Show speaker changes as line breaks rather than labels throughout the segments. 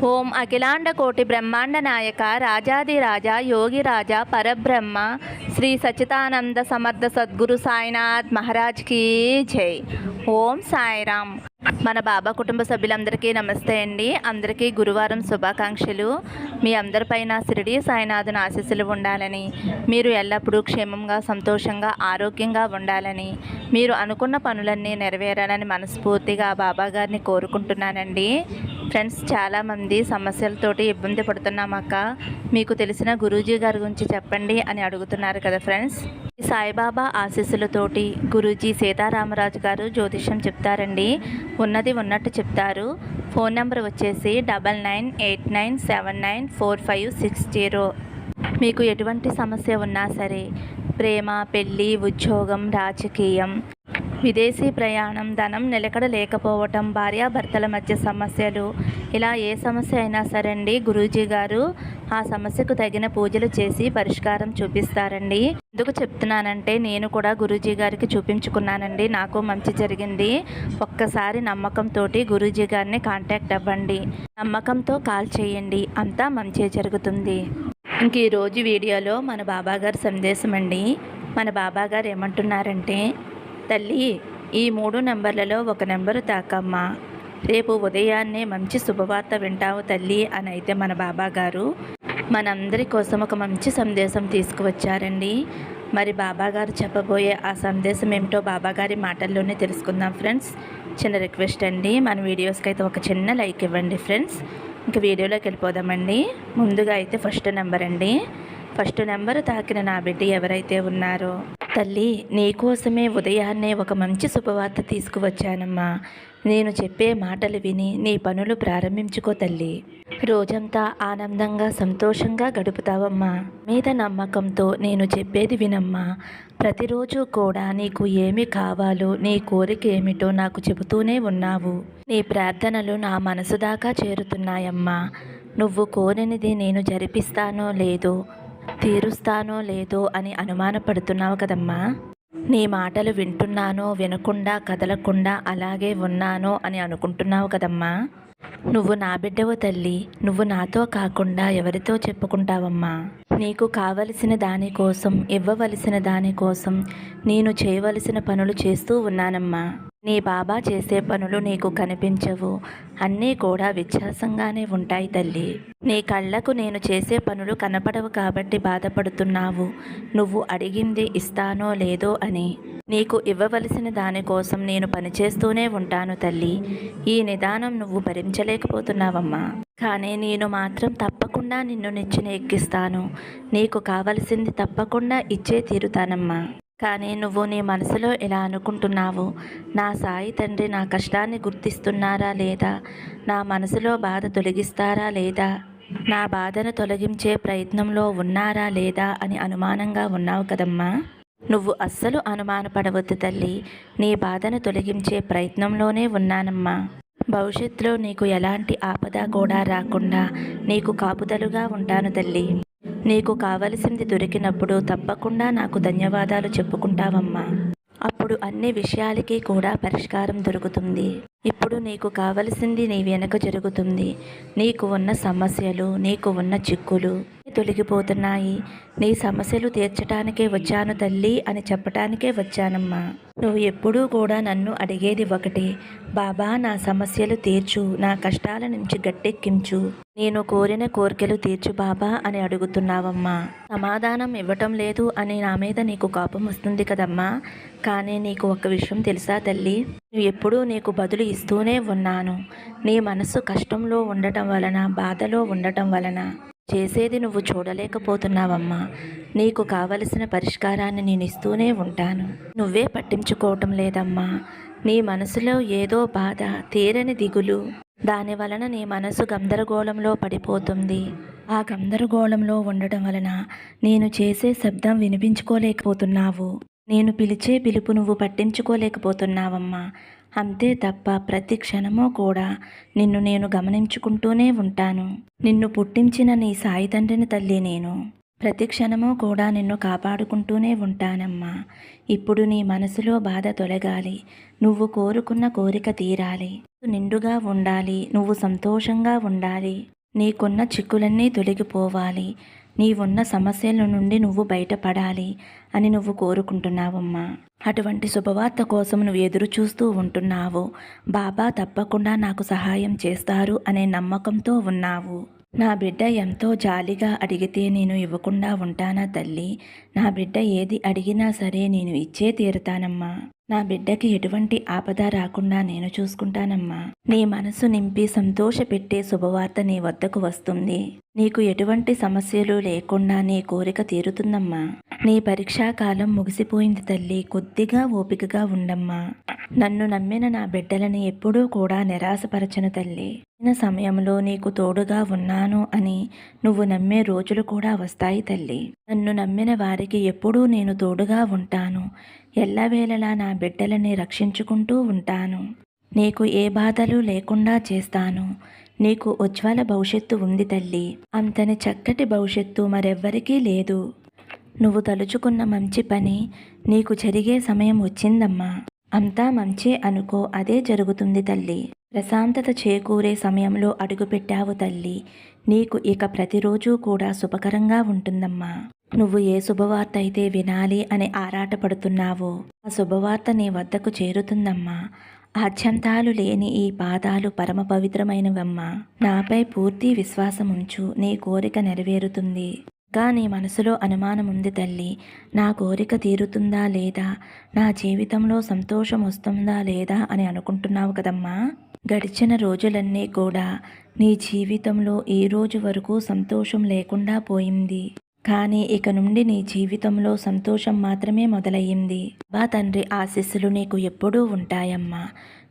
ఓం అఖిలాండ కోటి బ్రహ్మాండ నాయక రాజాదిరాజ యోగిరాజ పరబ్రహ్మ శ్రీ సచ్చిదానంద సమర్థ సద్గురు సాయినాథ్ మహారాజ్ కీ జై. ఓం సాయిరామ్. మన బాబా కుటుంబ సభ్యులందరికీ నమస్తే అండి. అందరికీ గురువారం శుభాకాంక్షలు. మీ అందరిపైన షిరిడి సాయినాథుని ఆశీస్సులు ఉండాలని, మీరు ఎల్లప్పుడూ క్షేమంగా సంతోషంగా ఆరోగ్యంగా ఉండాలని, మీరు అనుకున్న పనులన్నీ నెరవేరాలని మనస్ఫూర్తిగా బాబా గారిని కోరుకుంటున్నానండి. ఫ్రెండ్స్, చాలామంది సమస్యలతోటి ఇబ్బంది పడుతున్నామక్క, మీకు తెలిసిన గురూజీ గారి గురించి చెప్పండి అని అడుగుతున్నారు కదా ఫ్రెండ్స్. సాయిబాబా ఆశీస్సులతోటి గురూజీ సీతారామరాజు గారు జ్యోతిష్యం చెప్తారండి. ఉన్నది ఉన్నట్టు చెప్తారు. ఫోన్ నెంబర్ వచ్చేసి 9989794560. మీకు ఎటువంటి సమస్య ఉన్నా సరే, ప్రేమ, పెళ్ళి, ఉద్యోగం, రాజకీయం, విదేశీ ప్రయాణం, ధనం నిలకడ లేకపోవటం, భార్యాభర్తల మధ్య సమస్యలు, ఇలా ఏ సమస్య అయినా సరే అండి, గురూజీ గారు ఆ సమస్యకు తగిన పూజలు చేసి పరిష్కారం చూపిస్తారండి. ఎందుకు చెప్తున్నానంటే, నేను కూడా గురూజీ గారికి చూపించుకున్నానండి, నాకు మంచి జరిగింది. ఒక్కసారి నమ్మకంతో గురూజీ గారిని కాంటాక్ట్ అవ్వండి, నమ్మకంతో కాల్ చేయండి, అంతా మంచి జరుగుతుంది. ఇంక ఈరోజు వీడియోలో మన బాబాగారి సందేశం అండి. మన బాబాగారు ఏమంటున్నారంటే, తల్లి, ఈ 3 నెంబర్లలో ఒక నెంబరు తాకమ్మా, రేపు ఉదయాన్నే మంచి శుభవార్త వింటావు తల్లి అని అయితే మన బాబాగారు మనందరి కోసం ఒక మంచి సందేశం తీసుకువచ్చారండి. మరి బాబాగారు చెప్పబోయే ఆ సందేశం ఏమిటో బాబాగారి మాటల్లోనే తెలుసుకుందాం ఫ్రెండ్స్. చిన్న రిక్వెస్ట్ అండి, మన వీడియోస్కి అయితే ఒక చిన్న లైక్ ఇవ్వండి ఫ్రెండ్స్. ఇంక వీడియోలోకి వెళ్ళిపోదామండి. ముందుగా అయితే ఫస్ట్ నెంబర్ అండి. ఫస్ట్ నెంబర్ తాకిన నా బిడ్డ ఎవరైతే ఉన్నారో, తల్లి, నీకోసమే ఉదయాన్నే ఒక మంచి శుభవార్త తీసుకువచ్చానమ్మా. నేను చెప్పే మాటలు విని నీ పనులు ప్రారంభించుకో తల్లి. రోజంతా ఆనందంగా సంతోషంగా గడుపుతావమ్మా. మీద నమ్మకంతో నేను చెప్పేది వినమ్మా. ప్రతిరోజు కూడా నీకు ఏమి కావాలో, నీ కోరిక ఏమిటో నాకు చెబుతూనే ఉన్నావు. నీ ప్రార్థనలు నా మనసు దాకా చేరుతున్నాయమ్మా. నువ్వు కోరినది నేను జరిపిస్తానో లేదో, తీరుస్తానో లేదో అని అనుమానపడుతున్నావు కదమ్మా. నీ మాటలు వింటున్నానో, వినకుండా కదలకుండా అలాగే ఉన్నానో అని అనుకుంటున్నావు కదమ్మా. నువ్వు నా బిడ్డవు తల్లి. నువ్వు నాతో కాకుండా ఎవరితో చెప్పుకుంటావమ్మా. నీకు కావలసిన దానికోసం, ఇవ్వవలసిన దానికోసం నేను చేయవలసిన పనులు చేస్తూ ఉన్నానమ్మా. నీ బాబా చేసే పనులు నీకు కనిపించవు, అన్నీ కూడా వ్యత్యాసంగానే ఉంటాయి తల్లి. నీ కళ్ళకు నేను చేసే పనులు కనపడవు కాబట్టి బాధపడుతున్నావు. నువ్వు అడిగింది ఇస్తానో లేదో అని. నీకు ఇవ్వవలసిన దానికోసం నేను పనిచేస్తూనే ఉంటాను తల్లి. ఈ నిదానం నువ్వు భరించలేకపోతున్నావమ్మా. కానీ నేను మాత్రం తప్పకుండా నిన్ను నెచ్చిన ఎక్కిస్తాను. నీకు కావలసింది తప్పకుండా ఇచ్చే తీరుతానమ్మా. కానీ నువ్వు నీ మనసులో ఇలా అనుకుంటున్నావు, నా సాయి తండ్రి నా కష్టాన్ని గుర్తిస్తున్నారా లేదా, నా మనసులో బాధ తొలగిస్తారా లేదా, నా బాధను తొలగించే ప్రయత్నంలో ఉన్నారా లేదా అని అనుమానంగా ఉన్నావు కదమ్మా. నువ్వు అస్సలు అనుమానపడవద్దు తల్లి. నీ బాధను తొలగించే ప్రయత్నంలోనే ఉన్నానమ్మా. భవిష్యత్తులో నీకు ఎలాంటి ఆపద కూడా రాకుండా నీకు కాపుదలుగా ఉంటాను తల్లి. నీకు కావలసింది దొరికినప్పుడు తప్పకుండా నాకు ధన్యవాదాలు చెప్పుకుంటావమ్మా. అప్పుడు అన్ని విషయాలకి కూడా పరిష్కారం దొరుకుతుంది. ఇప్పుడు నీకు కావలసింది నీ వెనక జరుగుతుంది. నీకు ఉన్న సమస్యలు, నీకు ఉన్న చిక్కులు తొలగిపోతున్నాయి. నీ సమస్యలు తీర్చడానికే వచ్చాను తల్లి అని చెప్పటానికే వచ్చానమ్మా. నువ్వు ఎప్పుడూ కూడా నన్ను అడిగేది ఒకటే, బాబా నా సమస్యలు తీర్చు, నా కష్టాల నుంచి గట్టెక్కించు, నేను కోరిన కోరికలు తీర్చు బాబా అని అడుగుతున్నావమ్మా. సమాధానం ఇవ్వటం లేదు అని నా మీద నీకు కోపం వస్తుంది కదమ్మా. కానీ నీకు ఒక విషయం తెలుసా తల్లి, నువ్వు ఎప్పుడూ నీకు బదులు ఇస్తూనే ఉన్నాను. నీ మనసు కష్టంలో ఉండటం వలన, బాధలో ఉండటం వలన చేసేది నువ్వు చూడలేకపోతున్నావమ్మా. నీకు కావలసిన పరిష్కారాన్ని నేను ఇస్తూనే ఉంటాను. నువ్వే పట్టించుకోవటం లేదమ్మా. నీ మనసులో ఏదో బాధ, తీరని దిగులు, దాని వలన నీ మనసు గందరగోళంలో పడిపోతుంది. ఆ గందరగోళంలో ఉండటం వలన నేను చేసే శబ్దం వినిపించుకోలేకపోతున్నావు. నేను పిలిచే పిలుపు నువ్వు పట్టించుకోలేకపోతున్నావమ్మా. అంతే తప్ప ప్రతి క్షణమూ కూడా నిన్ను నేను గమనించుకుంటూనే ఉంటాను. నిన్ను పుట్టించిన నీ సాయి తండ్రిని తల్లి నేను. ప్రతి క్షణము కూడా నిన్ను కాపాడుకుంటూనే ఉంటానమ్మా. ఇప్పుడు నీ మనసులో బాధ తొలగాలి. నువ్వు కోరుకున్న కోరిక తీరాలి. నిండుగా ఉండాలి. నువ్వు సంతోషంగా ఉండాలి. నీకున్న చిక్కులన్నీ తొలగిపోవాలి. నీవున్న సమస్యల నుండి నువ్వు బయటపడాలి అని నువ్వు కోరుకుంటున్నావమ్మా. అటువంటి శుభవార్త కోసం నువ్వు ఎదురు చూస్తూ ఉంటున్నావు. బాబా తప్పకుండా నాకు సహాయం చేస్తారు అనే నమ్మకంతో ఉన్నావు. నా బిడ్డ ఎంతో జాలిగా అడిగితే నేను ఇవ్వకుండా ఉంటానా తల్లి? నా బిడ్డ ఏది అడిగినా సరే నేను ఇచ్చే తీరుతానమ్మా. నా బిడ్డకి ఎటువంటి ఆపద రాకుండా నేను చూసుకుంటానమ్మా. నీ మనసు నింపి సంతోషపెట్టే శుభవార్త నీ వద్దకు వస్తుంది. నీకు ఎటువంటి సమస్యలు లేకుండా నీ కోరిక తీరుతుందమ్మా. నీ పరీక్షాకాలం ముగిసిపోయింది తల్లి. కొద్దిగా ఓపికగా ఉండమ్మా. నన్ను నమ్మిన నా బిడ్డలని ఎప్పుడూ కూడా నిరాశపరచను తల్లి. సమయంలో నీకు తోడుగా ఉన్నాను అని నువ్వు నమ్మే రోజులు కూడా వస్తాయి తల్లి. నన్ను నమ్మిన వారికి ఎప్పుడూ నేను తోడుగా ఉంటాను. ఎల్లవేళలా నా బిడ్డలని రక్షించుకుంటూ ఉంటాను. నీకు ఏ బాధలు లేకుండా చేస్తాను. నీకు ఉజ్వల భవిష్యత్తు ఉంది తల్లి. అంతని చక్కటి భవిష్యత్తు మరెవ్వరికీ లేదు. నువ్వు తలుచుకున్న మంచి పని నీకు జరిగే సమయం వచ్చిందమ్మా. అంతా మంచే అనుకో, అదే జరుగుతుంది తల్లి. ప్రశాంతత చేకూరే సమయంలో అడుగుపెట్టావు తల్లి. నీకు ఇక ప్రతిరోజు కూడా శుభకరంగా ఉంటుందమ్మా. నువ్వు ఏ శుభవార్త అయితే వినాలి అని ఆరాటపడుతున్నావో ఆ శుభవార్త నీ వద్దకు చేరుతుందమ్మా. ఆద్యంతాలు లేని ఈ పాదాలు పరమ పవిత్రమైనవమ్మా. నాపై పూర్తి విశ్వాసం ఉంచు. నీ కోరిక నెరవేరుతుంది. ఇంకా నీ మనసులో అనుమానం ఉంది తల్లి. నా కోరిక తీరుతుందా లేదా, నా జీవితంలో సంతోషం వస్తుందా లేదా అని అనుకుంటున్నావు కదమ్మా. గడిచిన రోజులన్నీ కూడా నీ జీవితంలో ఈ రోజు వరకు సంతోషం లేకుండా పోయింది. కానీ ఇక నుండి నీ జీవితంలో సంతోషం మాత్రమే మొదలయ్యింది. బా తండ్రి ఆశీస్సులు నీకు ఎప్పుడూ ఉంటాయమ్మా.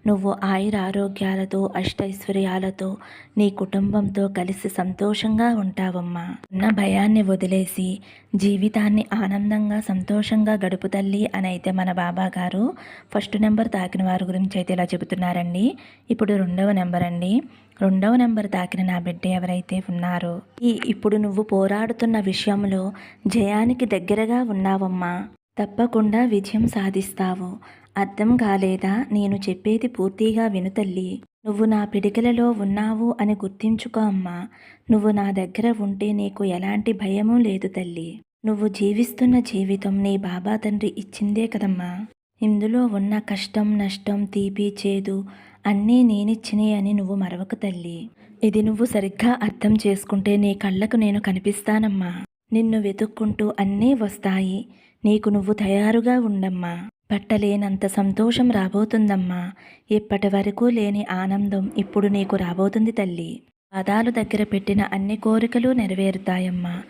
నువ్వు ఆయురారోగ్యాలతో అష్టైశ్వర్యాలతో నీ కుటుంబంతో కలిసి సంతోషంగా ఉంటావమ్మా. ఉన్న భయాన్ని వదిలేసి జీవితాన్ని ఆనందంగా సంతోషంగా గడుపు తల్లి అని అయితే మన బాబా గారు ఫస్ట్ నెంబర్ తాకిన వారి గురించి అయితే ఇలా చెబుతున్నారండి. ఇప్పుడు రెండవ నెంబర్ అండి. రెండవ నెంబర్ తాకిన నా బిడ్డ ఎవరైతే ఉన్నారో ఇప్పుడు నువ్వు పోరాడుతున్న విషయంలో జయానికి దగ్గరగా ఉన్నావమ్మా. తప్పకుండా విజయం సాధిస్తావు. అర్థం కాలేదా? నేను చెప్పేది పూర్తిగా విను తల్లి. నువ్వు నా పిడికిలలో ఉన్నావు అని గుర్తించుకో అమ్మా. నువ్వు నా దగ్గర ఉంటే నీకు ఎలాంటి భయమూ లేదు తల్లి. నువ్వు జీవిస్తున్న జీవితం నీ బాబా తండ్రి ఇచ్చిందే కదమ్మా. ఇందులో ఉన్న కష్టం, నష్టం, తీపి, చేదు అన్నీ నేనిచ్చినాయి అని నువ్వు మరవకు తల్లి. ఇది నువ్వు సరిగ్గా అర్థం చేసుకుంటే నీ కళ్ళకు నేను కనిపిస్తానమ్మా. నిన్ను వెతుక్కుంటూ అన్నీ వస్తాయి. నీకు నువ్వు తయారుగా ఉండమ్మా. పట్టలేనంత సంతోషం రాబోతుందమ్మా. ఇప్పటి వరకు లేని ఆనందం ఇప్పుడు నీకు రాబోతుంది తల్లి. పాదాలు దగ్గర పెట్టిన అన్ని కోరికలు నెరవేరుతాయమ్మా.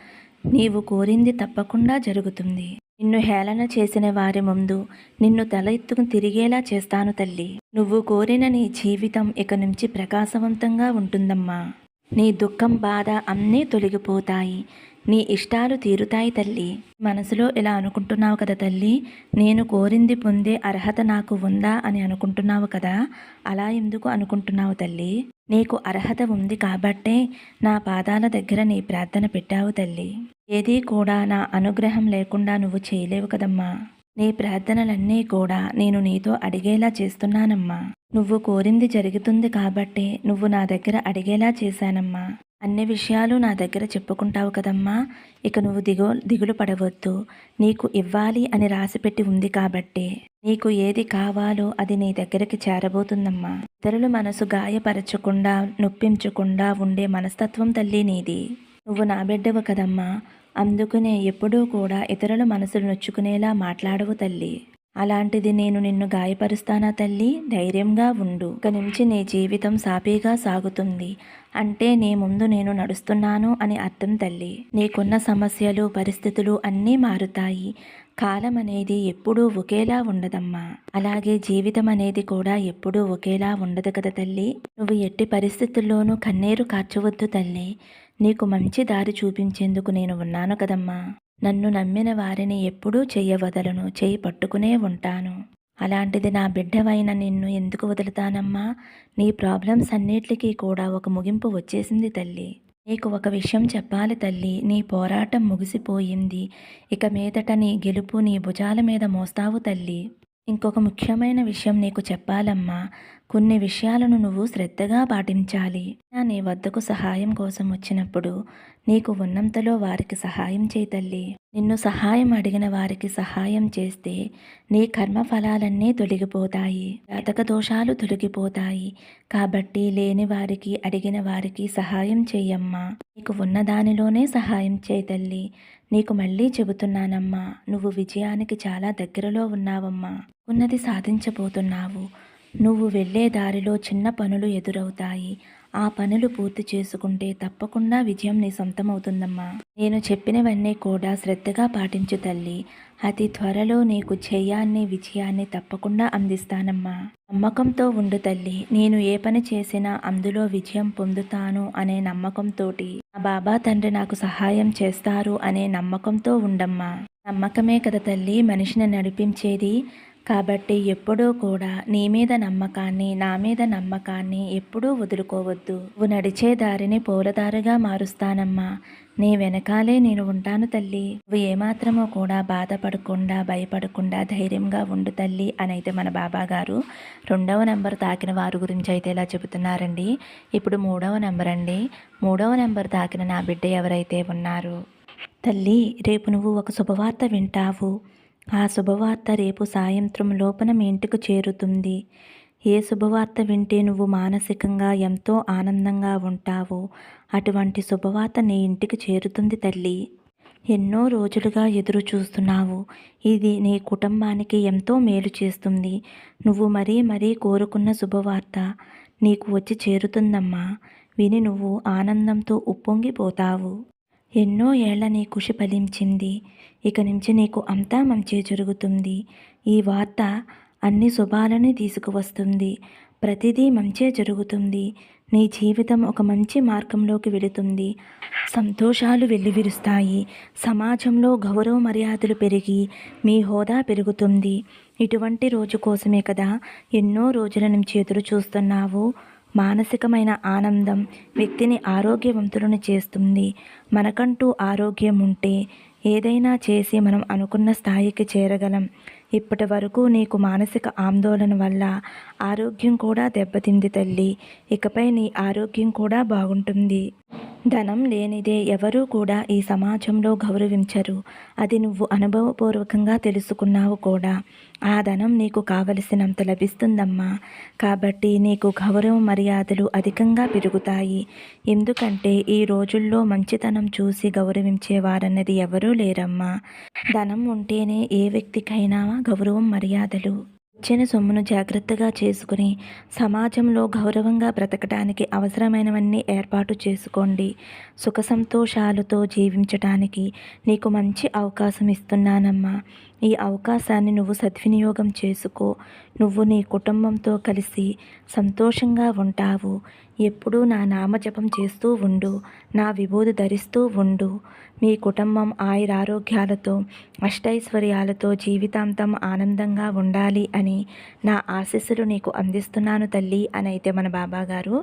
నీవు కోరింది తప్పకుండా జరుగుతుంది. నిన్ను హేళన చేసిన వారి ముందు నిన్ను తల ఎత్తుకుని తిరిగేలా చేస్తాను తల్లి. నువ్వు కోరిన నీ జీవితం ఇక నుంచి ప్రకాశవంతంగా ఉంటుందమ్మా. నీ దుఃఖం, బాధ అన్నీ తొలగిపోతాయి. నీ ఇష్టాలు తీరుతాయి తల్లి. మనసులో ఇలా అనుకుంటున్నావు కదా తల్లి, నేను కోరింది పొందే అర్హత నాకు ఉందా అని అనుకుంటున్నావు కదా. అలా ఎందుకు అనుకుంటున్నావు తల్లి? నీకు అర్హత ఉంది కాబట్టే నా పాదాల దగ్గర నీ ప్రార్థన పెట్టావు తల్లి. ఏదీ కూడా నా అనుగ్రహం లేకుండా నువ్వు చేయలేవు కదమ్మా. నీ ప్రార్థనలన్నీ కూడా నేను నీతో అడిగేలా చేస్తున్నానమ్మా. నువ్వు కోరింది జరుగుతుంది కాబట్టే నువ్వు నా దగ్గర అడిగేలా చేశానమ్మా. అన్ని విషయాలు నా దగ్గర చెప్పుకుంటావు కదమ్మా. ఇక నువ్వు దిగులు పడవద్దు. నీకు ఇవ్వాలి అని రాసిపెట్టి ఉంది కాబట్టే నీకు ఏది కావాలో అది నీ దగ్గరికి చేరబోతుందమ్మా. ఇతరుల మనసు గాయపరచకుండా, నొప్పించకుండా ఉండే మనస్తత్వం తల్లి నీది. నువ్వు నా బిడ్డవు కదమ్మా. అందుకనే ఎప్పుడూ కూడా ఇతరుల మనసులు నొచ్చుకునేలా మాట్లాడవు తల్లి. అలాంటిది నేను నిన్ను గాయపరుస్తానా తల్లి? ధైర్యంగా ఉండు. ఇక నుంచి నీ జీవితం సాఫీగా సాగుతుంది అంటే నీ ముందు నేను నడుస్తున్నాను అని అర్థం తల్లి. నీకున్న సమస్యలు, పరిస్థితులు అన్నీ మారుతాయి. కాలం అనేది ఎప్పుడూ ఒకేలా ఉండదమ్మా. అలాగే జీవితం అనేది కూడా ఎప్పుడూ ఒకేలా ఉండదు కదా తల్లి. నువ్వు ఎట్టి పరిస్థితుల్లోనూ కన్నీరు కార్చవద్దు తల్లి. నీకు మంచి దారి చూపించేందుకు నేను ఉన్నాను కదమ్మా. నన్ను నమ్మిన వారిని ఎప్పుడూ చెయ్యవదలను, చేయి పట్టుకునే ఉంటాను. అలాంటిది నా బిడ్డవైన నిన్ను ఎందుకు వదులుతానమ్మా? నీ ప్రాబ్లమ్స్ అన్నిటికీ కూడా ఒక ముగింపు వచ్చేసింది తల్లి. నీకు ఒక విషయం చెప్పాలి తల్లి. నీ పోరాటం ముగిసిపోయింది. ఇక మీదట నీ గెలుపు నీ భుజాల మీద మోస్తావు తల్లి. ఇంకొక ముఖ్యమైన విషయం నీకు చెప్పాలమ్మా. కొన్ని విషయాలను నువ్వు శ్రద్ధగా పాటించాలి. నీ వద్దకు సహాయం కోసం వచ్చినప్పుడు నీకు ఉన్నంతలో వారికి సహాయం చేయి తల్లి. నిన్ను సహాయం అడిగిన వారికి సహాయం చేస్తే నీ కర్మఫలాలన్నీ తొలగిపోతాయి. జాతక దోషాలు తొలగిపోతాయి. కాబట్టి లేని వారికి అడిగిన వారికి సహాయం చెయ్యమ్మా. నీకు ఉన్న దానిలోనే సహాయం చేయి తల్లి. నీకు మళ్ళీ చెబుతున్నానమ్మా, నువ్వు విజయానికి చాలా దగ్గరలో ఉన్నావమ్మా. ఉన్నది సాధించబోతున్నావు. నువ్వు వెళ్ళే దారిలో చిన్న పనులు ఎదురవుతాయి. ఆ పనులు పూర్తి చేసుకుంటే తప్పకుండా విజయం నీ సొంతమవుతుందమ్మా. నేను చెప్పినవన్నీ కూడా శ్రద్ధగా పాటించు తల్లి. అతి త్వరలో నీకు జయాన్ని విజయాన్ని తప్పకుండా అందిస్తానమ్మా. నమ్మకంతో ఉండు తల్లి. నేను ఏ పని చేసినా అందులో విజయం పొందుతాను అనే నమ్మకంతోటి నా బాబా తండ్రి నాకు సహాయం చేస్తారు అనే నమ్మకంతో ఉండమ్మా. నమ్మకమే కదా తల్లి మనిషిని నడిపించేది. కాబట్టి ఎప్పుడూ కూడా నీ మీద నమ్మకాన్ని, నా మీద నమ్మకాన్ని ఎప్పుడూ వదులుకోవద్దు. నువ్వు నడిచే దారిని పూలదారిగా మారుస్తానమ్మా. నీ వెనకాలే నేను ఉంటాను తల్లి. నువ్వు ఏమాత్రమో కూడా బాధపడకుండా, భయపడకుండా ధైర్యంగా ఉండు తల్లి అని అయితే మన బాబా గారు 2వ నెంబర్ తాకిన వారి గురించి అయితే ఇలా చెబుతున్నారండి. ఇప్పుడు 3వ నెంబర్ అండి. 3వ నెంబర్ తాకిన నా బిడ్డ ఎవరైతే ఉన్నారో, తల్లి రేపు నువ్వు ఒక శుభవార్త వింటావు. ఆ శుభవార్త రేపు సాయంత్రం లోపల మీ ఇంటికి చేరుతుంది. ఏ శుభవార్త వింటే నువ్వు మానసికంగా ఎంతో ఆనందంగా ఉంటావో అటువంటి శుభవార్త నీ ఇంటికి చేరుతుంది తల్లి. ఎన్నో రోజులుగా ఎదురు చూస్తున్నావు. ఇది నీ కుటుంబానికి ఎంతో మేలు చేస్తుంది. నువ్వు మరీ మరీ కోరుకున్న శుభవార్త నీకు వచ్చి చేరుతుందమ్మా. విని నువ్వు ఆనందంతో ఉప్పొంగిపోతావు. ఎన్నో ఏళ్ల నీ కృషి ఫలించింది. ఇక నుంచి నీకు అంతా మంచి జరుగుతుంది. ఈ వార్త అన్ని శుభాలని తీసుకువస్తుంది. ప్రతిదీ మంచే జరుగుతుంది. నీ జీవితం ఒక మంచి మార్గంలోకి వెళుతుంది. సంతోషాలు వెల్లివిరుస్తాయి. సమాజంలో గౌరవ మర్యాదలు పెరిగి మీ హోదా పెరుగుతుంది. ఇటువంటి రోజు కోసమే కదా ఎన్నో రోజుల నుంచి ఎదురు చూస్తున్నావు. మానసికమైన ఆనందం వ్యక్తిని ఆరోగ్యవంతులను చేస్తుంది. మనకంటూ ఆరోగ్యం ఉంటే ఏదైనా చేసి మనం అనుకున్న స్థాయికి చేరగలం. ఇప్పటి వరకు నీకు మానసిక ఆందోళన వల్ల ఆరోగ్యం కూడా దెబ్బతింది తల్లి. ఇకపై నీ ఆరోగ్యం కూడా బాగుంటుంది. ధనం లేనిదే ఎవరూ కూడా ఈ సమాజంలో గౌరవించరు. అది నువ్వు అనుభవపూర్వకంగా తెలుసుకున్నావు కూడా. ఆ ధనం నీకు కావలసినంత లభిస్తుందమ్మా. కాబట్టి నీకు గౌరవ మర్యాదలు అధికంగా పెరుగుతాయి. ఎందుకంటే ఈ రోజుల్లో మంచితనం చూసి గౌరవించేవారన్నది ఎవరూ లేరమ్మా. ధనం ఉంటేనే ఏ వ్యక్తికైనా గౌరవం మర్యాదలు. ఇచ్చిన సొమ్మును జాగ్రత్తగా చేసుకుని సమాజంలో గౌరవంగా బ్రతకడానికి అవసరమైనవన్నీ ఏర్పాటు చేసుకోండి. సుఖ సంతోషాలతో జీవించటానికి నీకు మంచి అవకాశం ఇస్తున్నానమ్మా. ఈ అవకాశాన్ని నువ్వు సద్వినియోగం చేసుకో. నువ్వు నీ కుటుంబంతో కలిసి సంతోషంగా ఉంటావు. ఎప్పుడూ నా నామజపం చేస్తూ ఉండు. నా విభూది ధరిస్తూ ఉండు. మీ కుటుంబం ఆయురారోగ్యాలతో అష్టైశ్వర్యాలతో జీవితాంతం ఆనందంగా ఉండాలి అని నా ఆశీస్సులు నీకు అందిస్తున్నాను తల్లి అని అయితే మన బాబా గారు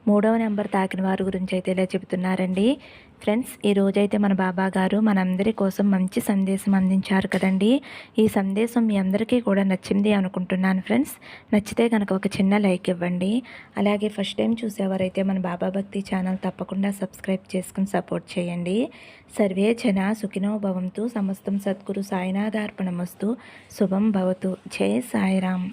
3వ నెంబర్ తాకిన వారి గురించి అయితే ఇలా చెబుతున్నారండి. ఫ్రెండ్స్, ఈరోజైతే మన బాబా గారు మనందరి కోసం మంచి సందేశం అందించారు కదండి. ఈ సందేశం మీ అందరికీ కూడా నచ్చింది అనుకుంటున్నాను ఫ్రెండ్స్. నచ్చితే కనుక ఒక చిన్న లైక్ ఇవ్వండి. అలాగే ఫస్ట్ టైం చూసేవారైతే మన బాబా భక్తి ఛానల్ తప్పకుండా సబ్స్క్రైబ్ చేసుకుని సపోర్ట్ చేయండి. సర్వే జన సుఖినో భవంతు. సమస్తం సద్గురు సాయినాథార్పణమస్తు. శుభం భవతు. జై సాయిరామ్.